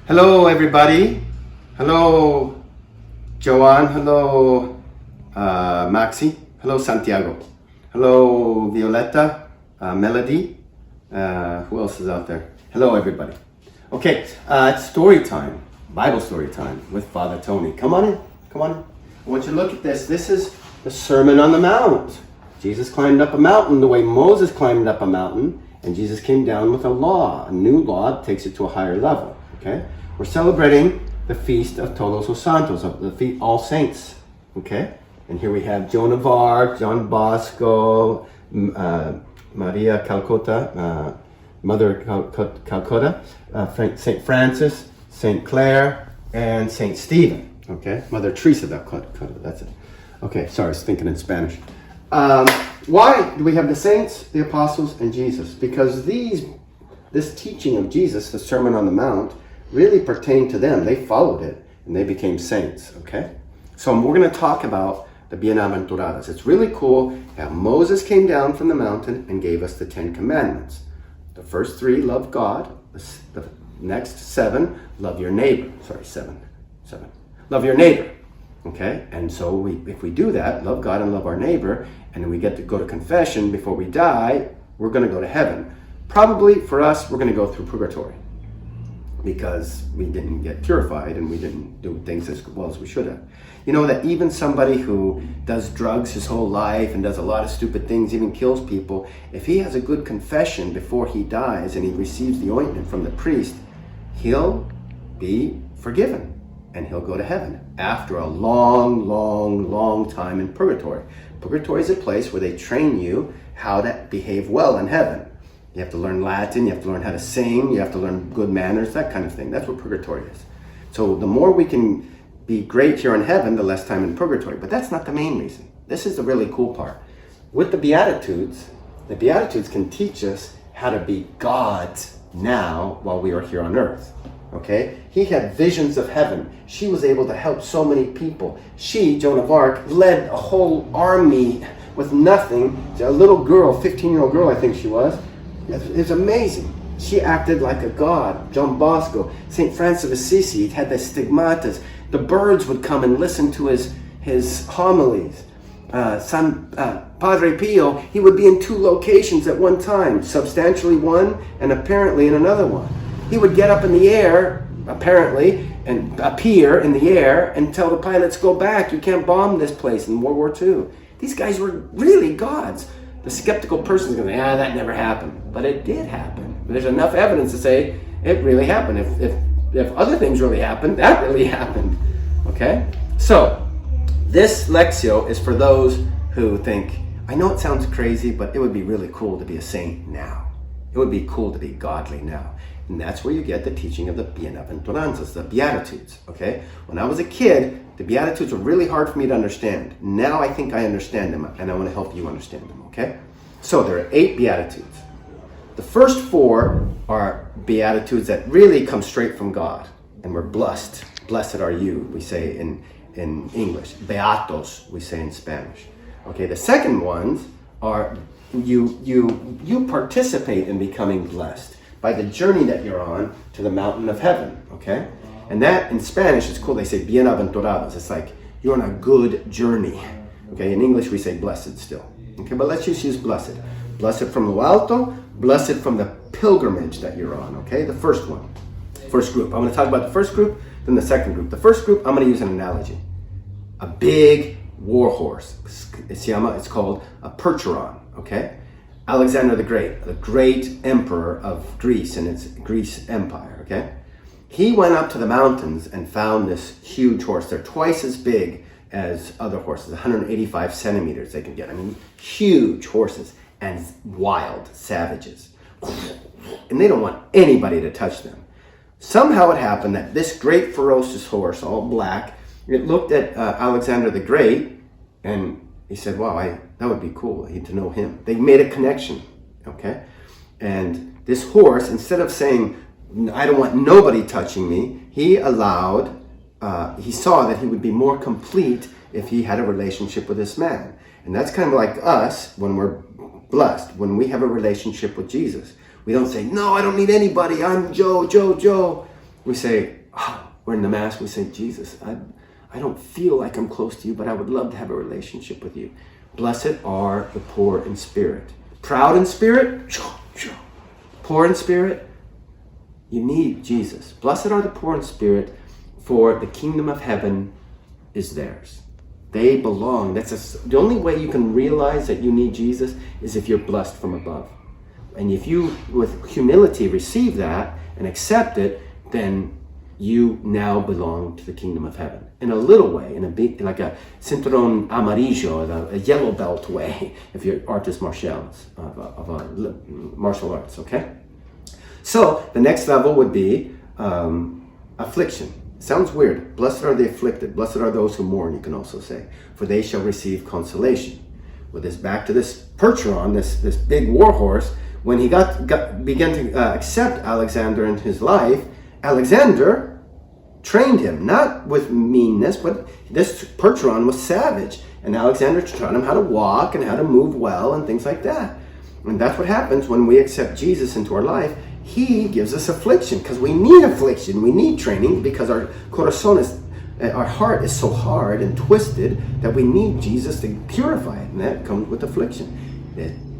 Hello, everybody. Hello, Joanne. Hello, Maxi. Hello, Santiago. Hello, Violetta. Melody. Who else is out there? Hello, everybody. Okay, it's story time. Bible story time with Father Tony. Come on in. Come on in. I want you to look at this. This is the Sermon on the Mount. Jesus climbed up a mountain the way Moses climbed up a mountain, and Jesus came down with a law. A new law takes it to a higher level. Okay, we're celebrating the feast of Todos los Santos, of the All Saints. Okay, and here we have Joan of Arc, John Bosco, Maria Calcutta, Mother Calcutta, Saint Francis, Saint Clare, and Saint Stephen. Okay, Mother Teresa of Calcutta. That's it. Okay, sorry, I was thinking in Spanish. Why do we have the saints, the apostles, and Jesus? Because this teaching of Jesus, the Sermon on the Mount, really pertained to them. They followed it, and they became saints, okay? So we're going to talk about the Bienaventuradas. It's really cool how Moses came down from the mountain and gave us the 10 Commandments. The first 3, love God. The next 7, love your neighbor. Sorry, 7. Love your neighbor, okay? And so if we do that, love God and love our neighbor, and we get to go to confession before we die, we're going to go to heaven. Probably for us, we're going to go through purgatory, because we didn't get purified and we didn't do things as well as we should have. You know that even somebody who does drugs his whole life and does a lot of stupid things, even kills people, if he has a good confession before he dies and he receives the ointment from the priest, he'll be forgiven and he'll go to heaven after a long time in purgatory. Purgatory is a place where they train you how to behave well in heaven. You have to learn Latin, you have to learn how to sing, you have to learn good manners, that kind of thing. That's what purgatory is. So the more we can be great here in heaven, the less time in purgatory. But that's not the main reason. This is the really cool part. With the Beatitudes can teach us how to be gods now while we are here on earth. Okay? He had visions of heaven. She was able to help so many people. She, Joan of Arc, led a whole army with nothing. A little girl, 15-year-old girl I think she was. It's amazing. She acted like a god. John Bosco, St. Francis of Assisi, he had the stigmatas. The birds would come and listen to his homilies. Padre Pio, he would be in 2 locations at one time, substantially one and apparently in another one. He would get up in the air, apparently, and appear in the air and tell the pilots, go back, you can't bomb this place in World War II. These guys were really gods. The skeptical person is going to say, that never happened. But it did happen. There's enough evidence to say it really happened. If other things really happened, that really happened. Okay? So, this Lectio is for those who think, I know it sounds crazy, but it would be really cool to be a saint now. It would be cool to be godly now. And that's where you get the teaching of the Bienaventuranzas, the Beatitudes. Okay? When I was a kid, the Beatitudes were really hard for me to understand. Now I think I understand them, and I want to help you understand them. Okay? So there are 8 Beatitudes. The first 4 are Beatitudes that really come straight from God. And we're blessed. Blessed are you, we say in English. Beatos, we say in Spanish. Okay, the second ones are you participate in becoming blessed by the journey that you're on to the mountain of heaven. Okay? And that in Spanish is cool. They say bienaventurados. It's like you're on a good journey. Okay, in English we say blessed still. Okay, but let's just use blessed. Blessed from lo alto, blessed from the pilgrimage that you're on, okay? The first one, first group. I'm going to talk about the first group, then the second group. The first group, I'm going to use an analogy. A big war horse. It's called a percheron, okay? Alexander the great emperor of Greece and its Greece empire, okay? He went up to the mountains and found this huge horse. They're twice as big as other horses, 185 centimeters they can get. I mean, huge horses and wild savages. And they don't want anybody to touch them. Somehow it happened that this great ferocious horse, all black, it looked at Alexander the Great and he said, wow, that would be cool to know him. They made a connection, okay? And this horse, instead of saying, I don't want nobody touching me, he saw that he would be more complete if he had a relationship with this man. And that's kind of like us when we're blessed, when we have a relationship with Jesus. We don't say, no, I don't need anybody, I'm Joe. We say, we're in the Mass, we say, Jesus, I don't feel like I'm close to you, but I would love to have a relationship with you. Blessed are the poor in spirit. Proud in spirit, poor in spirit, you need Jesus. Blessed are the poor in spirit, for the kingdom of heaven is theirs. They belong. The only way you can realize that you need Jesus is if you're blessed from above. And if you, with humility, receive that and accept it, then you now belong to the kingdom of heaven. In a little way, in a big, like a cinturón amarillo, a yellow belt way, if you're artes martiales, of martial arts, okay? So, the next level would be affliction. Sounds weird. Blessed are the afflicted. Blessed are those who mourn, you can also say. For they shall receive consolation. With this, back to this Percheron, this big war horse, when he began to accept Alexander in his life, Alexander trained him, not with meanness, but this Percheron was savage. And Alexander taught him how to walk and how to move well and things like that. And that's what happens when we accept Jesus into our life. He gives us affliction, because we need affliction. We need training, because our heart is so hard and twisted that we need Jesus to purify it. And that comes with affliction.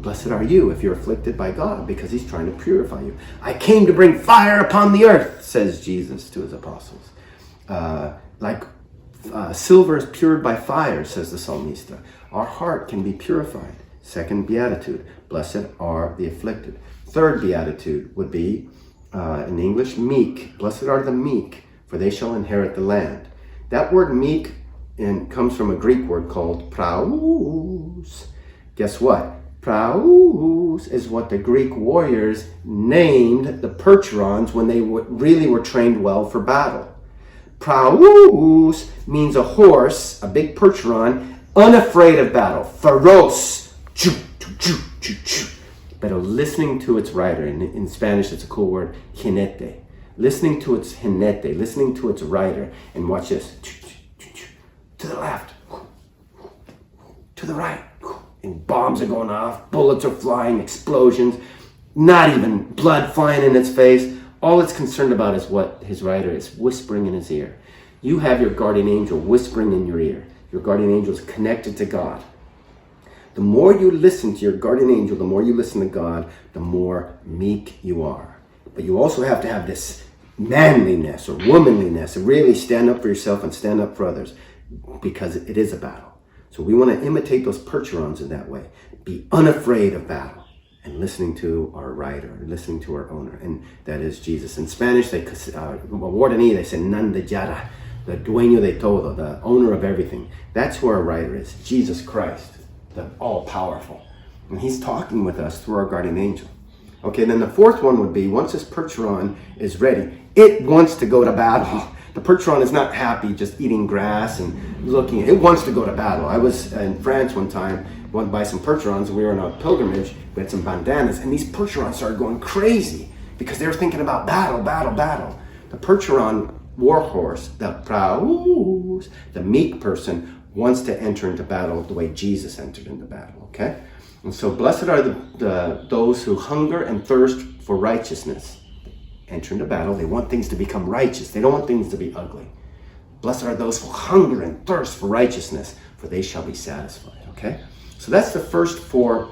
Blessed are you if you're afflicted by God, because he's trying to purify you. I came to bring fire upon the earth, says Jesus to his apostles. Silver is pured by fire, says the psalmista. Our heart can be purified. Second beatitude, blessed are the afflicted. Third beatitude would be, in English, meek. Blessed are the meek, for they shall inherit the land. That word meek comes from a Greek word called praus. Guess what? Praus is what the Greek warriors named the Percherons when they really were trained well for battle. Praus means a horse, a big Percheron, unafraid of battle, feroz, but listening to its rider. In Spanish, it's a cool word, jinete. Listening to its jinete, listening to its rider, and watch this. To the left, to the right, and bombs are going off, bullets are flying, explosions, not even blood flying in its face. All it's concerned about is what his rider is whispering in his ear. You have your guardian angel whispering in your ear. Your guardian angel is connected to God. The more you listen to your guardian angel, the more you listen to God, the more meek you are. But you also have to have this manliness or womanliness and really stand up for yourself and stand up for others, because it is a battle. So we want to imitate those Percherons in that way. Be unafraid of battle and listening to our rider, listening to our owner, and that is Jesus. In Spanish, they say nan de yara, the dueño de todo, the owner of everything. That's who our rider is, Jesus Christ, the all-powerful. And he's talking with us through our guardian angel. Okay, then the fourth one would be, once this Percheron is ready, it wants to go to battle. The Percheron is not happy just eating grass and looking. It wants to go to battle. I was in France one time, went by some Percherons, and we were on a pilgrimage. We had some bandanas, and these Percherons started going crazy because they were thinking about battle, battle, battle. The Percheron warhorse, the praus, the meek person, wants to enter into battle the way Jesus entered into battle, okay? And so blessed are those who hunger and thirst for righteousness. Enter into battle. They want things to become righteous. They don't want things to be ugly. Blessed are those who hunger and thirst for righteousness, for they shall be satisfied, okay? So that's the first 4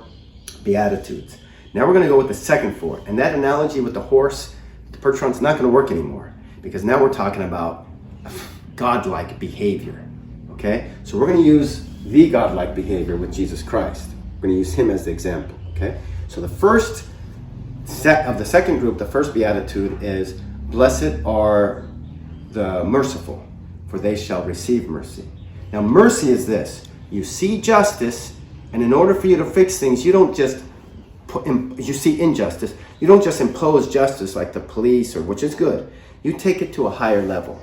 Beatitudes. Now we're going to go with the second 4. And that analogy with the horse, the Percheron's not going to work anymore, because now we're talking about godlike behavior, okay? So we're going to use the godlike behavior with Jesus Christ. We're going to use him as the example, okay? So the first set of the second group, the first beatitude is, blessed are the merciful, for they shall receive mercy. Now mercy is this: you see justice, and in order for you to fix things, you don't just you see injustice, you don't just impose justice like the police, or which is good. You take it to a higher level,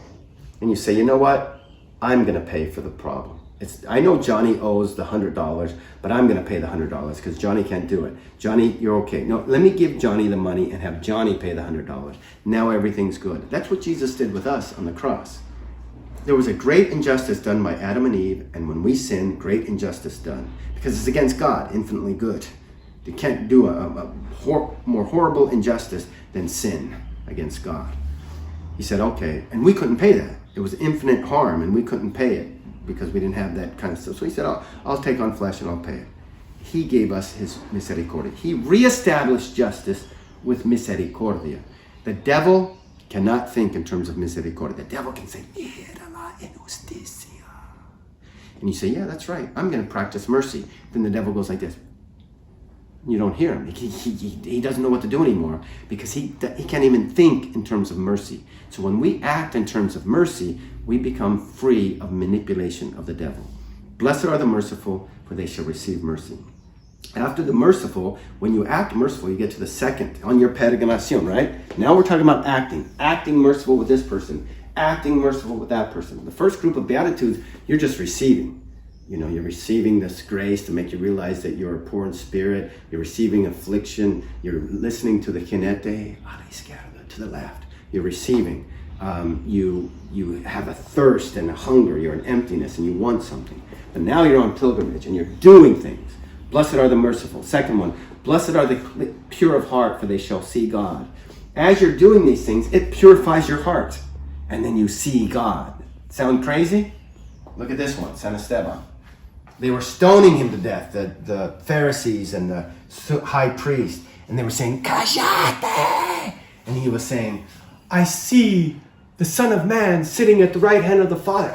and you say, you know what, I'm going to pay for the problem. I know Johnny owes the $100, but I'm going to pay the $100 because Johnny can't do it. Johnny, you're okay. No, let me give Johnny the money and have Johnny pay the $100. Now everything's good. That's what Jesus did with us on the cross. There was a great injustice done by Adam and Eve, and when we sin, great injustice done, because it's against God, infinitely good. You can't do more horrible injustice than sin against God. He said, okay. And we couldn't pay that. It was infinite harm, and we couldn't pay it because we didn't have that kind of stuff. So he said, I'll take on flesh and I'll pay it. He gave us his misericordia. He reestablished justice with misericordia. The devil cannot think in terms of misericordia. The devil can say, and you say, yeah, that's right. I'm going to practice mercy. Then the devil goes like this. You don't hear him. He doesn't know what to do anymore because he can't even think in terms of mercy. So when we act in terms of mercy, we become free of manipulation of the devil. Blessed are the merciful, for they shall receive mercy. After the merciful, when you act merciful, you get to the second, on your peregrinación, right? Now we're talking about acting. Acting merciful with this person. Acting merciful with that person. The first group of Beatitudes, you're just receiving. You know, you're receiving this grace to make you realize that you're poor in spirit. You're receiving affliction. You're listening to the jinete, a la izquierda, to the left. You're receiving. You have a thirst and a hunger. You're in emptiness and you want something. But now you're on pilgrimage and you're doing things. Blessed are the merciful. Second one, blessed are the pure of heart, for they shall see God. As you're doing these things, it purifies your heart. And then you see God. Sound crazy? Look at this one, San Esteban. They were stoning him to death, the Pharisees and the high priest. And they were saying, Cállate! And he was saying, I see the Son of Man sitting at the right hand of the Father.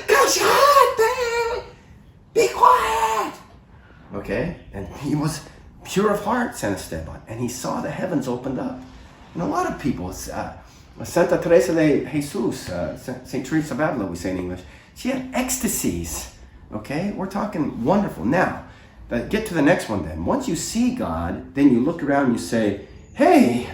Cállate! Be quiet! Okay? And he was pure of heart, San Esteban. And he saw the heavens opened up. And a lot of people, Santa Teresa de Jesus, St. Teresa of Avila, we say in English, she had ecstasies. Okay? We're talking wonderful. Now, get to the next one then. Once you see God, then you look around and you say, hey,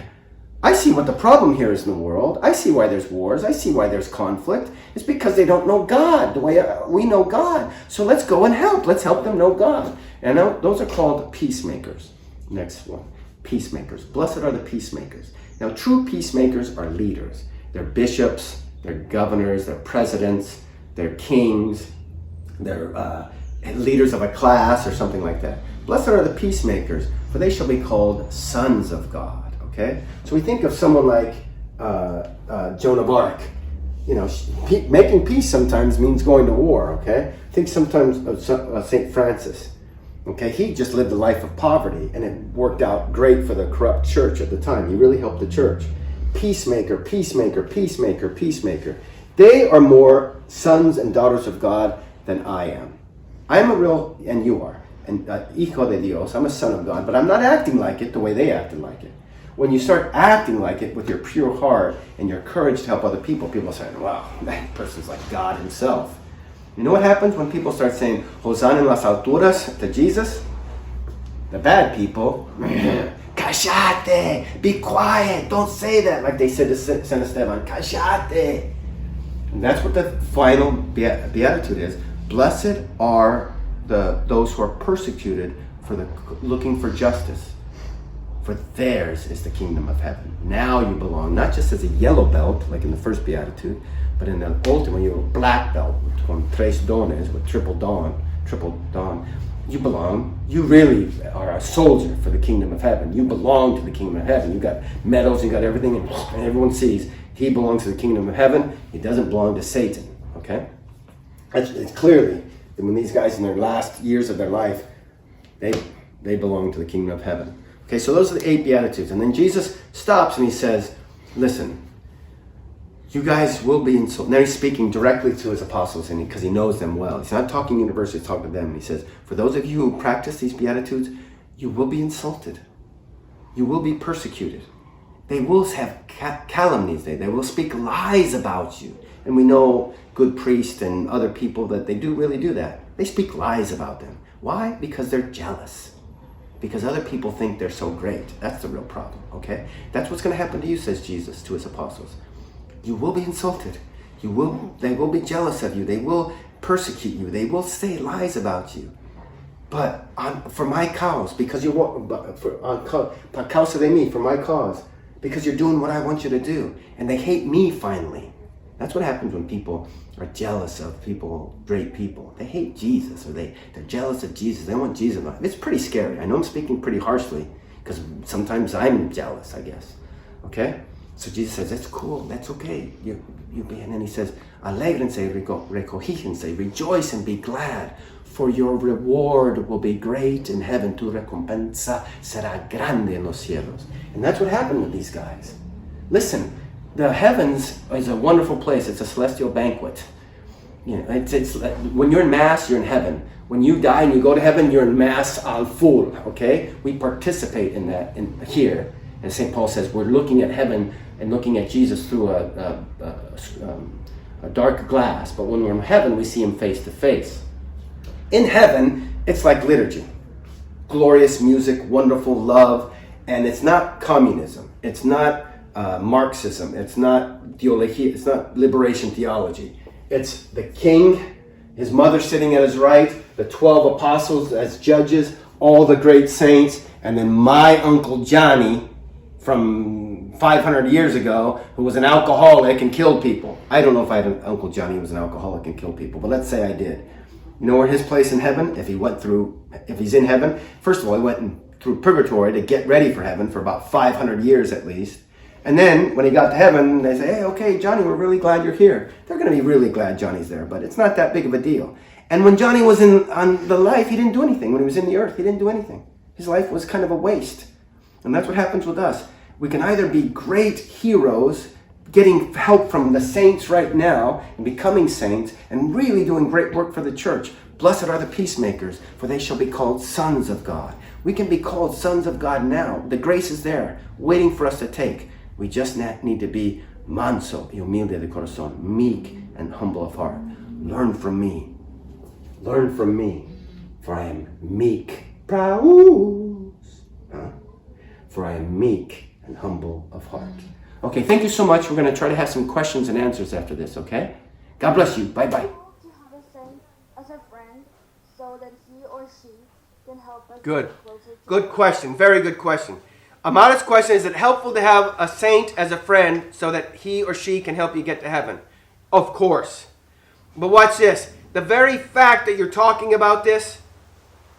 I see what the problem here is in the world. I see why there's wars. I see why there's conflict. It's because they don't know God the way we know God. So let's go and help. Let's help them know God. And those are called peacemakers. Next one. Peacemakers. Blessed are the peacemakers. Now, true peacemakers are leaders. They're bishops, they're governors, they're presidents, they're kings, they're leaders of a class or something like that. Blessed are the peacemakers, for they shall be called sons of God. Okay? So we think of someone like Joan of Arc. You know, making peace sometimes means going to war. Okay? Think sometimes of St. Francis. Okay, he just lived a life of poverty, and it worked out great for the corrupt church at the time. He really helped the church. Peacemaker, peacemaker, peacemaker, peacemaker. They are more sons and daughters of God than I am. I am a real, and you are, and hijo de Dios. I'm a son of God, but I'm not acting like it the way they acted like it. When you start acting like it with your pure heart and your courage to help other people say, wow, that person's like God himself. You know what happens when people start saying, Hosanna en las alturas to Jesus? The bad people, Cállate, be quiet, don't say that, like they said to San Esteban, Cállate. And that's what the final beatitude is. Blessed are those who are persecuted for looking for justice. For theirs is the kingdom of heaven. Now you belong, not just as a yellow belt, like in the first beatitude, but in the ultimate, you're a black belt with tres dones, with triple dawn. You belong. You really are a soldier for the kingdom of heaven. You belong to the kingdom of heaven. You got medals, you got everything, and everyone sees he belongs to the kingdom of heaven. He doesn't belong to Satan. Okay? It's clearly that when these guys in their last years of their life, they belong to the kingdom of heaven. Okay, so those are the 8 beatitudes. And then Jesus stops and he says, listen, you guys will be insulted. Now he's speaking directly to his apostles because he knows them well. He's not talking universally, he's talking to them. He says, for those of you who practice these beatitudes, you will be insulted. You will be persecuted. They will have calumnies. They will speak lies about you. And we know good priests and other people that they do really do that. They speak lies about them. Why? Because they're jealous. Because other people think they're so great. That's the real problem, okay? That's what's going to happen to you, says Jesus to his apostles. You will be insulted. They will be jealous of you. They will persecute you. They will say lies about you. But for my cause, because you want, por causa de mí, for my cause, because you're doing what I want you to do. And they hate me finally. That's what happens when people are jealous of great people. They hate Jesus, or they're jealous of Jesus. They want Jesus. It's pretty scary. I know I'm speaking pretty harshly, because sometimes I'm jealous, I guess. Okay? So Jesus says, that's cool, that's okay. You be, and then he says, alégrense, recogíjense, rejoice and be glad, for your reward will be great in heaven. Tu recompensa será grande en los cielos. And that's what happened with these guys. Listen, the heavens is a wonderful place. It's a celestial banquet. You know, it's when you're in Mass, you're in heaven. When you die and you go to heaven, you're in Mass al full, okay? We participate in that here. And St. Paul says we're looking at heaven and looking at Jesus through a dark glass. But when we're in heaven, we see him face to face. In heaven, it's like liturgy. Glorious music, wonderful love. And it's not communism. It's not Marxism. It's not theology. It's not liberation theology. It's the king, his mother sitting at his right, the 12 apostles as judges, all the great saints, and then my Uncle Johnny from 500 years ago, who was an alcoholic and killed people. I don't know if I had an Uncle Johnny who was an alcoholic and killed people, but let's say I did. You know where his place in heaven, if he's in heaven, first of all, he went through purgatory to get ready for heaven for about 500 years at least. And then when he got to heaven, they say, hey, okay, Johnny, we're really glad you're here. They're going to be really glad Johnny's there, but it's not that big of a deal. And when Johnny was on the life, he didn't do anything. When he was in the earth, he didn't do anything. His life was kind of a waste. And that's what happens with us. We can either be great heroes, getting help from the saints right now, and becoming saints, and really doing great work for the church. Blessed are the peacemakers, for they shall be called sons of God. We can be called sons of God now. The grace is there, waiting for us to take. We just need to be manso y humilde de corazón, meek and humble of heart. Learn from me. Learn from me, for I am meek. For I am meek and humble of heart. Okay, thank you so much. We're going to try to have some questions and answers after this, okay? God bless you. Bye-bye. To have a saint as a friend so that he or she can help us Good. get closer to Good God. question. Very good question. Amada's question, is it helpful to have a saint as a friend so that he or she can help you get to heaven? Of course. But watch this. The very fact that you're talking about this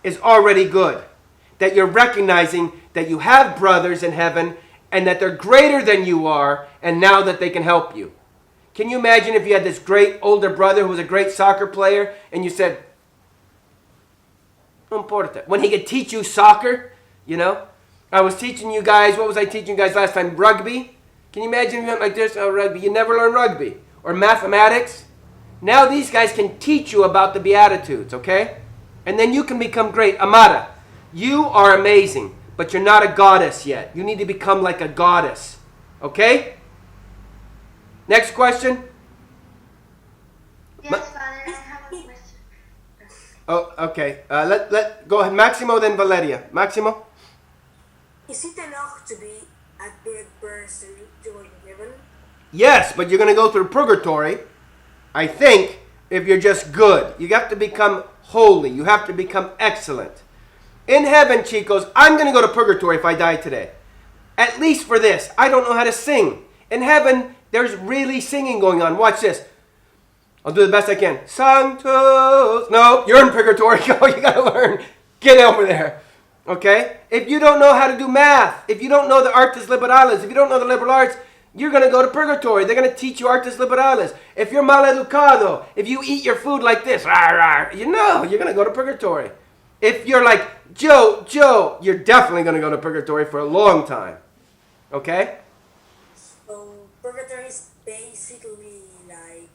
is already good. That you're recognizing that you have brothers in heaven and that they're greater than you are, and now that they can help you. Can you imagine if you had this great older brother who was a great soccer player and you said, no importa, when he could teach you soccer, you know? I was teaching you guys, what was I teaching you guys last time? Rugby? Can you imagine if you went like this? Oh, rugby. You never learned rugby. Or mathematics. Now these guys can teach you about the Beatitudes, okay? And then you can become great. Amada, you are amazing, but you're not a goddess yet. You need to become like a goddess, okay? Next question. Yes, Father, I have a question. Oh, okay. Let go ahead. Maximo, then Valeria. Maximo? Is it enough to be a good person to go to heaven? Yes, but you're going to go through purgatory, I think, if you're just good. You have to become holy. You have to become excellent. In heaven, chicos, I'm going to go to purgatory if I die today. At least for this. I don't know how to sing. In heaven, there's really singing going on. Watch this. I'll do the best I can. Sanctus. No, you're in purgatory. Go, you got to learn. Get over there. Okay? If you don't know how to do math, if you don't know the artes liberales, if you don't know the liberal arts, you're going to go to purgatory. They're going to teach you artes liberales. If you're maleducado, if you eat your food like this, you know, you're going to go to purgatory. If you're like, Joe, you're definitely going to go to purgatory for a long time. Okay? So purgatory is basically like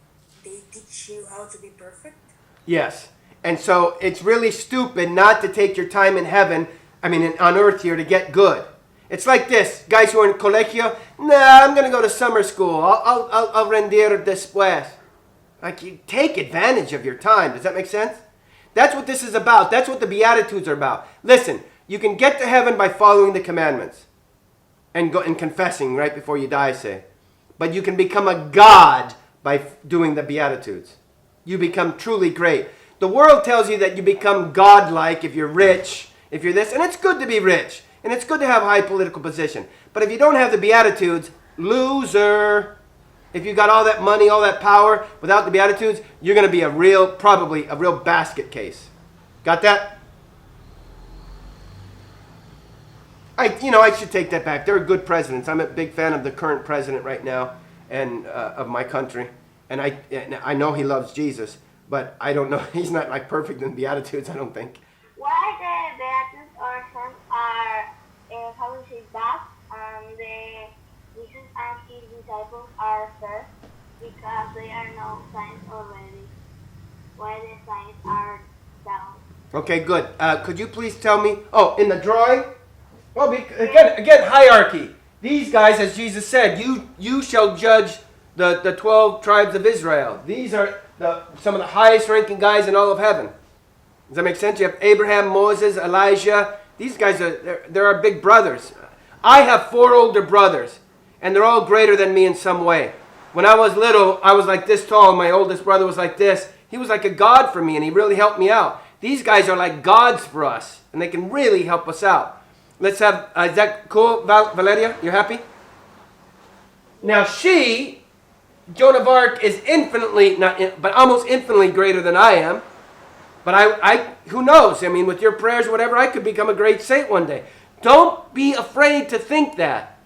they teach you how to be perfect? Yes. And so it's really stupid not to take your time in heaven, on earth here, to get good. It's like this. Guys who are in colegio, I'm going to go to summer school. I'll rendir después. Like, you take advantage of your time. Does that make sense? That's what this is about. That's what the Beatitudes are about. Listen, you can get to heaven by following the commandments and confessing right before you die, say. But you can become a god by doing the Beatitudes. You become truly great. The world tells you that you become godlike if you're rich, if you're this, and it's good to be rich, and it's good to have a high political position. But if you don't have the Beatitudes, loser. If you got all that money, all that power, without the Beatitudes, you're going to be probably a real basket case. Got that? I should take that back. They're good presidents. I'm a big fan of the current president right now, and of my country. And I know he loves Jesus, but I don't know. He's not like perfect in Beatitudes, I don't think. Why the Beatitudes or Saints are, how we say that, the Jesus and his disciples are first because they are no signs already. Why the signs are down? Okay, good. Could you please tell me? Oh, in the drawing. Well, again, hierarchy. These guys, as Jesus said, you shall judge the 12 tribes of Israel. These are some of the highest ranking guys in all of heaven. Does that make sense? You have Abraham, Moses, Elijah. These guys they're our big brothers. I have 4 older brothers, and they're all greater than me in some way. When I was little, I was like this tall. My oldest brother was like this. He was like a god for me, and he really helped me out. These guys are like gods for us, and they can really help us out. Let's have, is that cool, Valeria? You're happy? Now Joan of Arc is infinitely, but almost infinitely greater than I am. But who knows? I mean, with your prayers, whatever, I could become a great saint one day. Don't be afraid to think that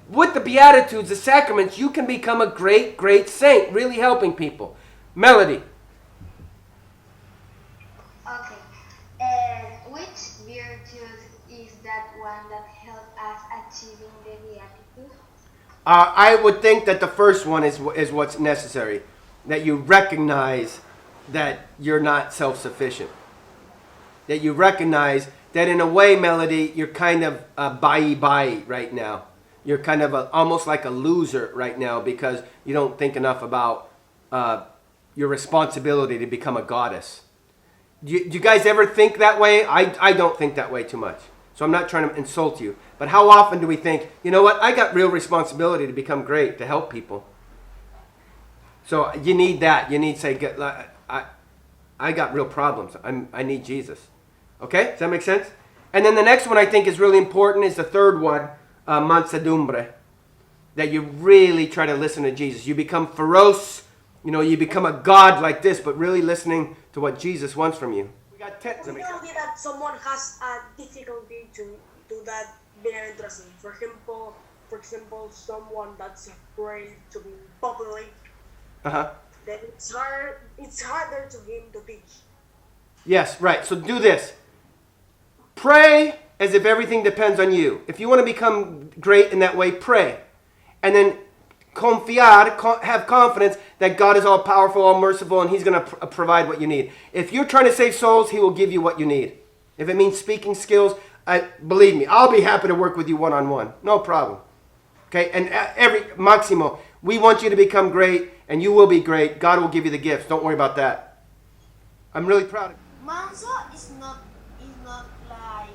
with the Beatitudes, the sacraments, you can become a great, great saint, really helping people. Melody. Okay. And which virtue is that one that helps us achieving the Beatitudes? I would think that the first one is what's necessary. That you recognize that you're not self-sufficient. That you recognize that in a way, Melody, you're kind of bai right now. You're kind of almost like a loser right now because you don't think enough about your responsibility to become a goddess. Do you guys ever think that way? I don't think that way too much. So I'm not trying to insult you. But how often do we think, you know what, I got real responsibility to become great, to help people. So you need that. You need to say, I got real problems. I need Jesus. Okay? Does that make sense? And then the next one I think is really important is the third one, mansedumbre. That you really try to listen to Jesus. You become feroz. You become a god like this, but really listening to what Jesus wants from you. We got You know that someone has a difficulty to do that bienaventuranza. For example, someone that's afraid to be public. Then it's harder to him to teach. Yes, right. So do this. Pray as if everything depends on you. If you want to become great in that way, pray. And then have confidence that God is all powerful, all merciful, and He's going to provide what you need. If you're trying to save souls, He will give you what you need. If it means speaking skills, believe me, I'll be happy to work with you one-on-one. No problem. Okay? And Maximo, we want you to become great, and you will be great. God will give you the gifts. Don't worry about that. I'm really proud of you. Manso is not like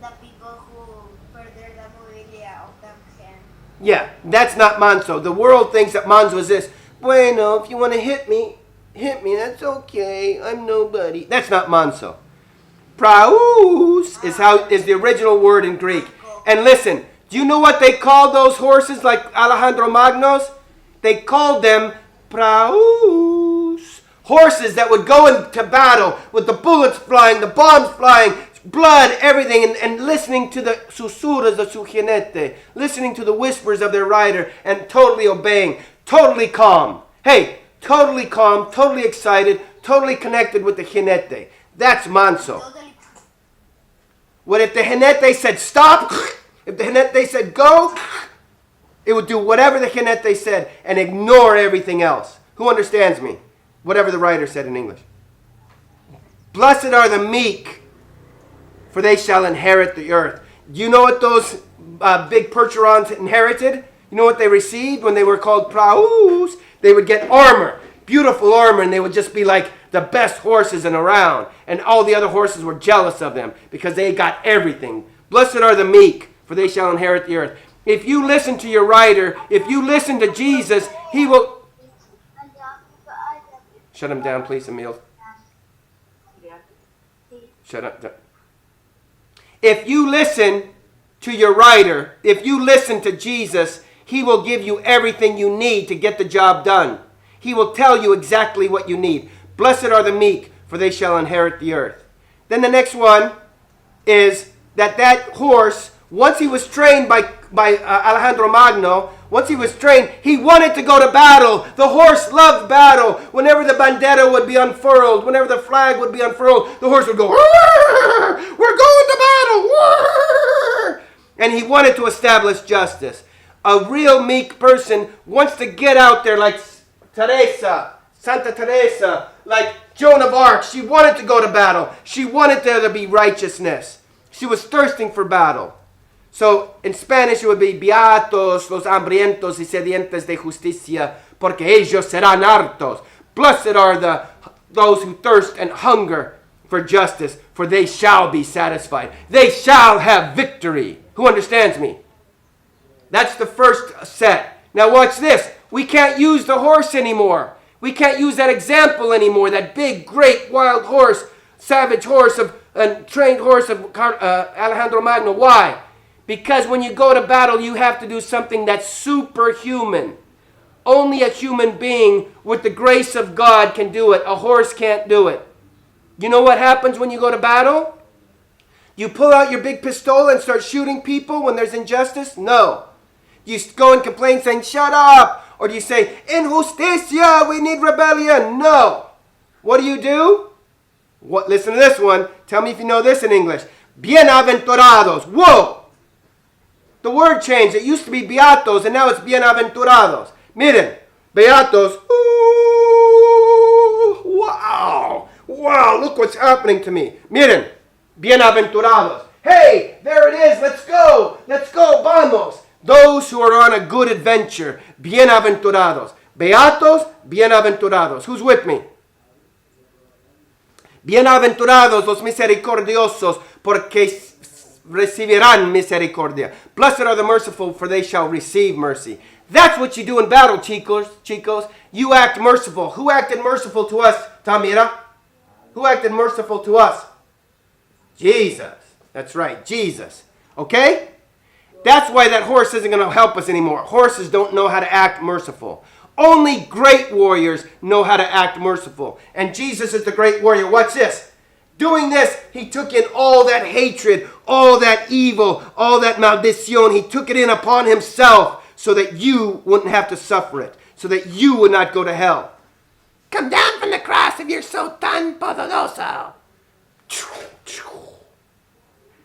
the people who perder the movilidad of the hand. Yeah, that's not manso. The world thinks that manso is this. Bueno, if you want to hit me, that's okay. I'm nobody. That's not manso. Praus is the original word in Greek. And listen, do you know what they called those horses like Alejandro Magno's? They called them praus. Horses that would go into battle with the bullets flying, the bombs flying, blood, everything, and listening to the susurros of su jinete, listening to the whispers of their rider, and totally obeying, totally calm. Hey, totally calm, totally excited, totally connected with the jinete. That's manso. What if the jinete said stop? If the jinete said go, it would do whatever the jinete said and ignore everything else. Who understands me? Whatever the writer said in English. Blessed are the meek, for they shall inherit the earth. Do you know what those big percherons inherited? You know what they received when they were called praus? They would get armor, beautiful armor, and they would just be like the best horses in around. And all the other horses were jealous of them because they got everything. Blessed are the meek, for they shall inherit the earth. If you listen to your rider, if you listen to Jesus, He will... Shut him down, please, Emil. Shut up. If you listen to your rider, if you listen to Jesus, He will give you everything you need to get the job done. He will tell you exactly what you need. Blessed are the meek, for they shall inherit the earth. Then the next one is that horse once he was trained by Alejandro Magno, once he was trained, he wanted to go to battle. The horse loved battle. Whenever the bandera would be unfurled, whenever the flag would be unfurled, the horse would go, we're going to battle. And he wanted to establish justice. A real meek person wants to get out there like Santa Teresa, like Joan of Arc. She wanted to go to battle. She wanted there to be righteousness. She was thirsting for battle. So in Spanish it would be beatos los hambrientos y sedientes de justicia, porque ellos serán hartos. Blessed are those who thirst and hunger for justice, for they shall be satisfied. They shall have victory. Who understands me? That's the first set. Now watch this. We can't use the horse anymore. We can't use that example anymore. That big, great, wild horse, savage horse, trained horse of Alejandro Magno. Why? Because when you go to battle, you have to do something that's superhuman. Only a human being with the grace of God can do it. A horse can't do it. You know what happens when you go to battle? You pull out your big pistol and start shooting people when there's injustice? No. You go and complain saying, shut up. Or do you say, injusticia, we need rebellion? No. What do? Listen to this one. Tell me if you know this in English. Bienaventurados. Whoa. The word changed. It used to be beatos and now it's bienaventurados. Miren, beatos. Ooh, wow. Wow, look what's happening to me. Miren, bienaventurados. Hey, there it is. Let's go. Let's go. Vamos. Those who are on a good adventure. Bienaventurados. Beatos, bienaventurados. Who's with me? Bienaventurados los misericordiosos, porque recibirán misericordia. Blessed are the merciful, for they shall receive mercy. That's what you do in battle, chicos. You act merciful. Who acted merciful to us, Tamira? Who acted merciful to us? Jesus. That's right, Jesus. Okay? That's why that horse isn't going to help us anymore. Horses don't know how to act merciful. Only great warriors know how to act merciful. And Jesus is the great warrior. Watch this. Doing this, he took in all that hatred, all that evil, all that maldición. He took it in upon himself so that you wouldn't have to suffer it, so that you would not go to hell. Come down from the cross if you're so tan poderoso.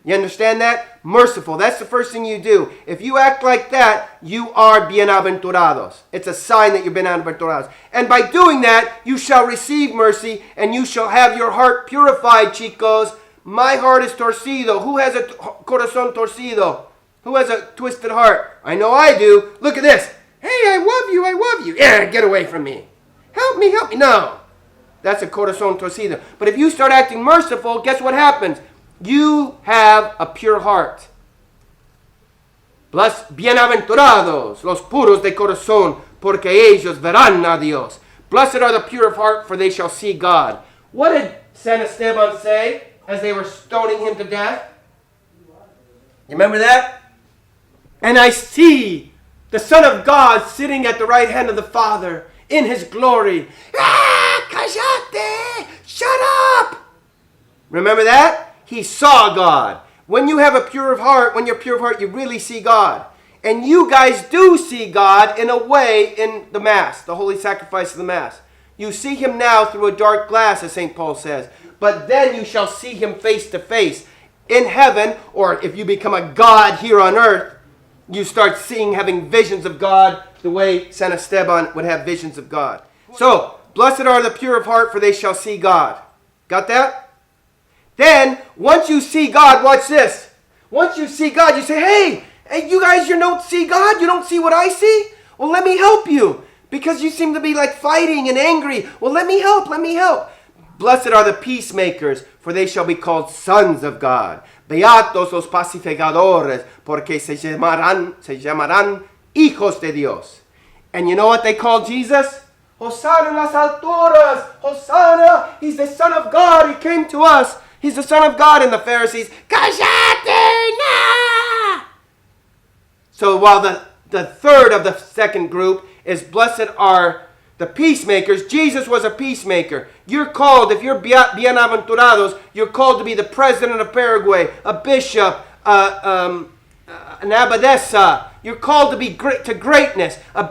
You understand that? Merciful. That's the first thing you do. If you act like that, you are bienaventurados. It's a sign that you're bienaventurados. And by doing that, you shall receive mercy and you shall have your heart purified, chicos. My heart is torcido. Who has a corazón torcido? Who has a twisted heart? I know I do. Look at this. Hey, I love you. I love you. Yeah, get away from me. Help me, help me. No. That's a corazón torcido. But if you start acting merciful, guess what happens? You have a pure heart. Bienaventurados los puros de corazón, porque ellos verán a Dios. Blessed are the pure of heart, for they shall see God. What did San Esteban say as they were stoning him to death? You remember that? And I see the Son of God sitting at the right hand of the Father in his glory. Ah, cállate! Shut up! Remember that? He saw God. When you have a pure of heart, when you're pure of heart, you really see God. And you guys do see God in a way in the Mass, the holy sacrifice of the Mass. You see him now through a dark glass, as St. Paul says. But then you shall see him face to face. In heaven, or if you become a God here on earth, you start having visions of God the way San Esteban would have visions of God. So, blessed are the pure of heart, for they shall see God. Got that? Then, once you see God, watch this. Once you see God, you say, hey, you guys, you don't see God? You don't see what I see? Well, let me help you. Because you seem to be like fighting and angry. Well, let me help. Blessed are the peacemakers, for they shall be called sons of God. Beatos los pacificadores, porque se llamarán hijos de Dios. And you know what they call Jesus? Hosanna en las alturas. Hosanna. He's the Son of God. He came to us. He's the Son of God. And the Pharisees, cállate, nah! So while the third of the second group is blessed are the peacemakers, Jesus was a peacemaker. You're called, if you're bienaventurados, you're called to be the president of Paraguay, a bishop, an abadesa. You're called to be great, to greatness. A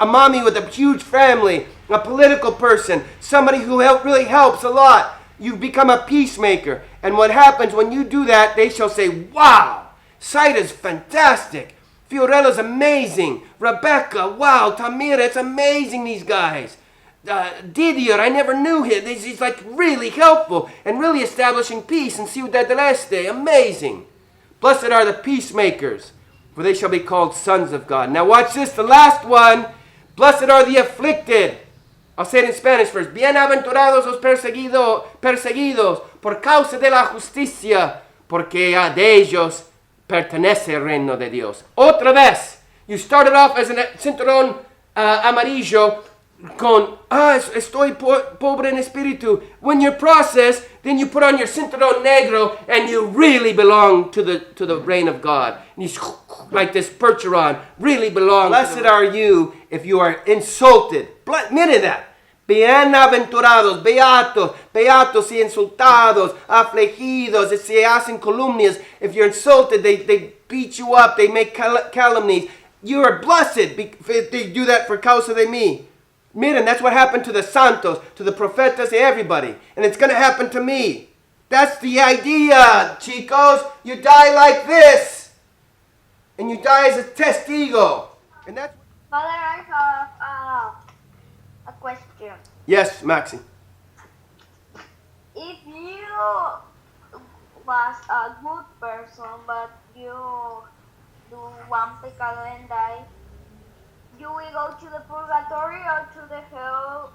mommy with a huge family, a political person, somebody who really helps a lot. You become a peacemaker. And what happens when you do that, they shall say, wow, Saida's fantastic. Fiorella's amazing. Rebecca, wow. Tamira, it's amazing, these guys. Didier, I never knew him. He's like really helpful and really establishing peace in Ciudad del Este. Amazing. Blessed are the peacemakers, for they shall be called sons of God. Now watch this, the last one. Blessed are the afflicted. I'll say it in Spanish first. Bienaventurados los perseguidos por causa de la justicia, porque a de ellos pertenece el reino de Dios. Otra vez. You started off as a cinturón amarillo con, estoy pobre en espíritu. When you're processed, then you put on your cinturón negro and you really belong to the reign of God. And you, like this percheron, really belong. Blessed are you if you are insulted. Mire that. Bienaventurados, beatos y insultados, afligidos, se hacen calumnias. If you're insulted, they beat you up, they make calumnies. You are blessed if they do that for causa de mí. Miren, that's what happened to the santos, to the profetas, to everybody. And it's going to happen to me. That's the idea, chicos. You die like this. And you die as a testigo. And that's... Father, I have a question. Yes, Maxi. If you was a good person, but you do one pecado and die, you will go to the purgatory or to the hell?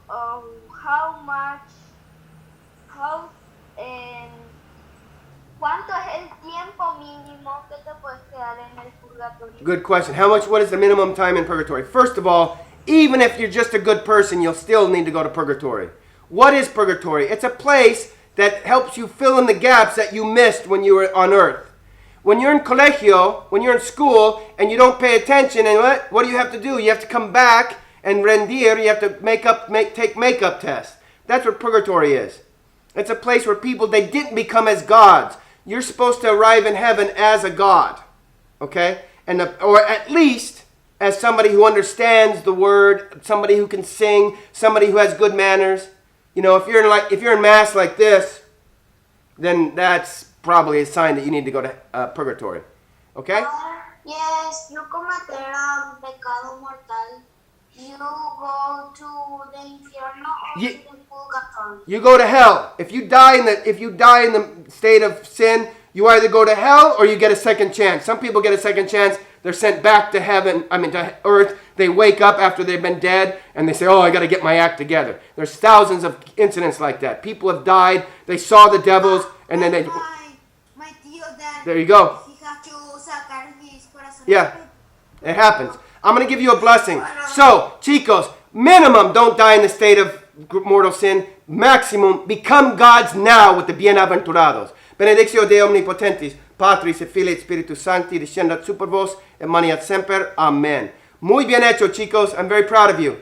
¿Cuánto es el tiempo mínimo que te puedes quedar en el purgatorio? Good question. What is the minimum time in purgatory? First of all, even if you're just a good person, you'll still need to go to purgatory. What is purgatory? It's a place that helps you fill in the gaps that you missed when you were on earth. When you're in colegio, when you're in school, and you don't pay attention, and what do you have to do? You have to come back and rendir. You have to take makeup tests. That's what purgatory is. It's a place where people, they didn't become as gods. You're supposed to arrive in heaven as a god, okay? Or at least as somebody who understands the word, somebody who can sing, somebody who has good manners. You know, if you're in mass like this, then that's probably a sign that you need to go to purgatory. Okay? Yes, you cometer a pecado mortal. You go to the infierno or to the purgatory. You go to hell. If you die in the state of sin, you either go to hell or you get a second chance. Some people get a second chance. They're sent back to to earth. They wake up after they've been dead and they say, I got to get my act together. There's thousands of incidents like that. People have died. They saw the devils and then they... My tío that There you go. he had to sacar his corazón. Yeah, it happens. I'm going to give you a blessing. So, chicos, minimum, don't die in the state of mortal sin. Maximum, become gods now with the bienaventurados. Benedictio Dei omnipotentis, Patris et Filii et Spiritus Sancti, descendat super vos et maniat semper. Amen. Muy bien hecho, chicos. I'm very proud of you.